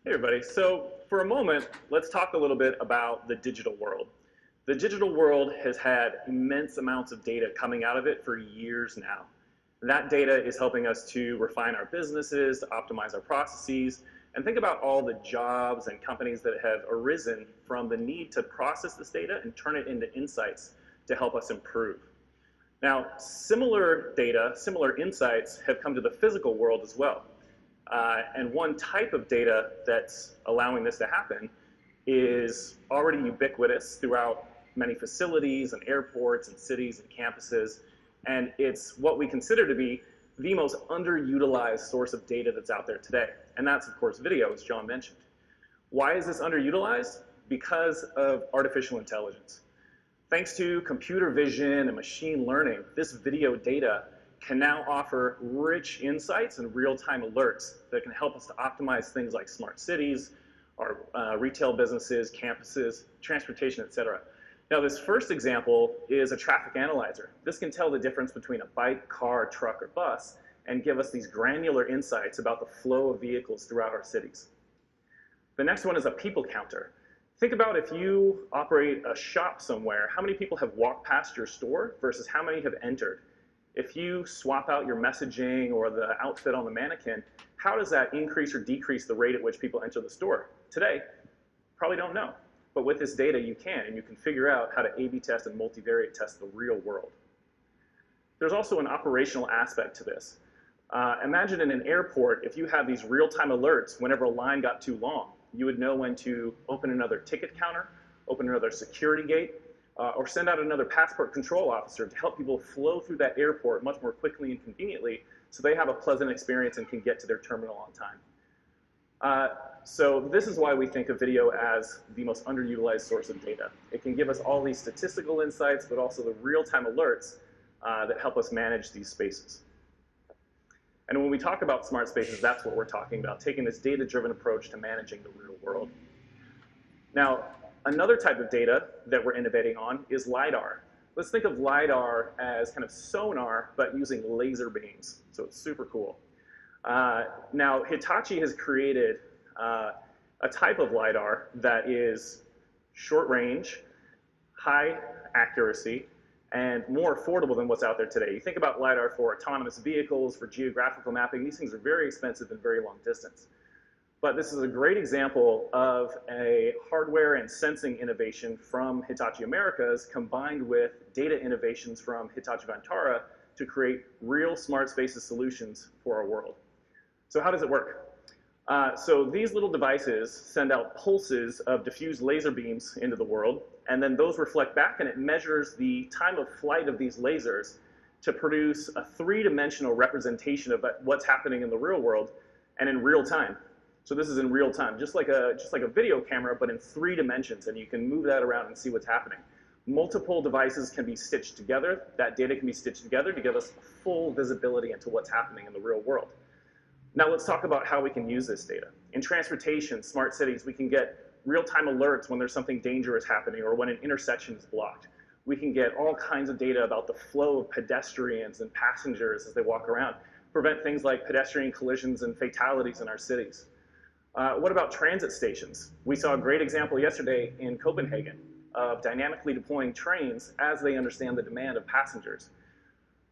Hey everybody, so for a moment, let's talk a little bit about the digital world. The digital world has had immense amounts of data coming out of it for years now. That data is helping us to refine our businesses, to optimize our processes, and think about all the jobs and companies that have arisen from the need to process this data and turn it into insights to help us improve. Now, similar data, similar insights have come to the physical world as well. And one type of data that's allowing this to happen is already ubiquitous throughout many facilities and airports and cities and campuses. And it's what we consider to be the most underutilized source of data that's out there today. And that's, of course, video, as John mentioned. Why is this underutilized? Because of artificial intelligence. Thanks to computer vision and machine learning, this video data can now offer rich insights and real-time alerts that can help us to optimize things like smart cities, our retail businesses, campuses, transportation, etc. Now, this first example is a traffic analyzer. This can tell the difference between a bike, car, truck, or bus and give us these granular insights about the flow of vehicles throughout our cities. The next one is a people counter. Think about if you operate a shop somewhere, how many people have walked past your store versus how many have entered? If you swap out your messaging or the outfit on the mannequin, how does that increase or decrease the rate at which people enter the store? Today, probably don't know. But with this data, you can, and you can figure out how to A/B test and multivariate test the real world. There's also an operational aspect to this. Imagine in an airport, if you have these real-time alerts whenever a line got too long, you would know when to open another ticket counter, open another security gate, or send out another passport control officer to help people flow through that airport much more quickly and conveniently so they have a pleasant experience and can get to their terminal on time. So this is why we think of video as the most underutilized source of data. It can give us all these statistical insights, but also the real-time alerts that help us manage these spaces. And when we talk about smart spaces, that's what we're talking about, taking this data-driven approach to managing the real world. Now, another type of data that we're innovating on is Lidar. Let's think of Lidar as kind of sonar, but using laser beams. So it's super cool. Now, Hitachi has created a type of Lidar that is short range, high accuracy, and more affordable than what's out there today. You think about Lidar for autonomous vehicles, for geographical mapping. These things are very expensive and very long distance. But this is a great example of a hardware and sensing innovation from Hitachi Americas combined with data innovations from Hitachi Vantara to create real smart spaces solutions for our world. So how does it work? So these little devices send out pulses of diffused laser beams into the world, and then those reflect back, and it measures the time of flight of these lasers to produce a three-dimensional representation of what's happening in the real world and in real time. So this is in real time, just like a video camera, but in 3 dimensions, and you can move that around and see what's happening. Multiple devices can be stitched together. That data can be stitched together to give us full visibility into what's happening in the real world. Now let's talk about how we can use this data. In transportation, smart cities, we can get real-time alerts when there's something dangerous happening or when an intersection is blocked. We can get all kinds of data about the flow of pedestrians and passengers as they walk around, prevent things like pedestrian collisions and fatalities in our cities. What about transit stations? We saw a great example yesterday in Copenhagen of dynamically deploying trains as they understand the demand of passengers.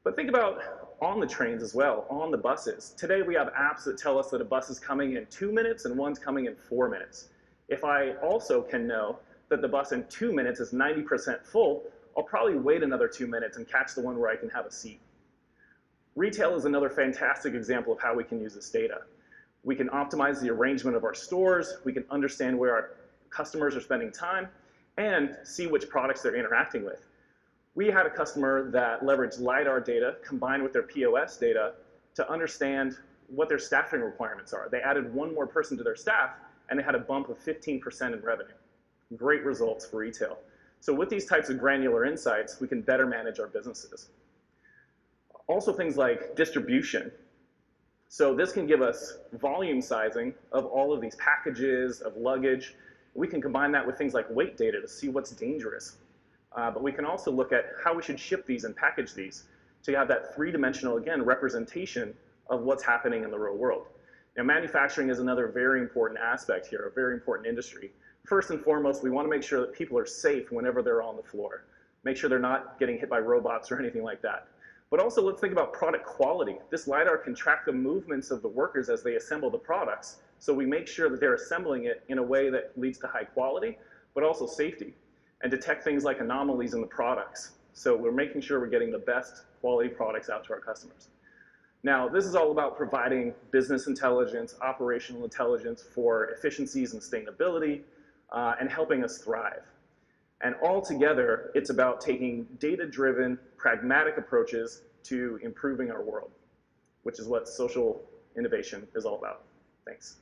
But think about on the trains as well, on the buses. Today we have apps that tell us that a bus is coming in 2 minutes and one's coming in 4 minutes. If I also can know that the bus in 2 minutes is 90% full, I'll probably wait another 2 minutes and catch the one where I can have a seat. Retail is another fantastic example of how we can use this data. We can optimize the arrangement of our stores, we can understand where our customers are spending time, and see which products they're interacting with. We had a customer that leveraged Lidar data combined with their POS data to understand what their staffing requirements are. They added 1 more person to their staff, and they had a bump of 15% in revenue. Great results for retail. So with these types of granular insights, we can better manage our businesses. Also things like distribution. So this can give us volume sizing of all of these packages, of luggage. We can combine that with things like weight data to see what's dangerous. But we can also look at how we should ship these and package these to have that 3-dimensional, again, representation of what's happening in the real world. Now, manufacturing is another very important aspect here, a very important industry. First and foremost, we want to make sure that people are safe whenever they're on the floor. Make sure they're not getting hit by robots or anything like that. But also, let's think about product quality. This LiDAR can track the movements of the workers as they assemble the products, so we make sure that they're assembling it in a way that leads to high quality, but also safety, and detect things like anomalies in the products. So we're making sure we're getting the best quality products out to our customers. Now, this is all about providing business intelligence, operational intelligence for efficiencies and sustainability, and helping us thrive. And altogether, it's about taking data-driven, pragmatic approaches to improving our world, which is what social innovation is all about. Thanks.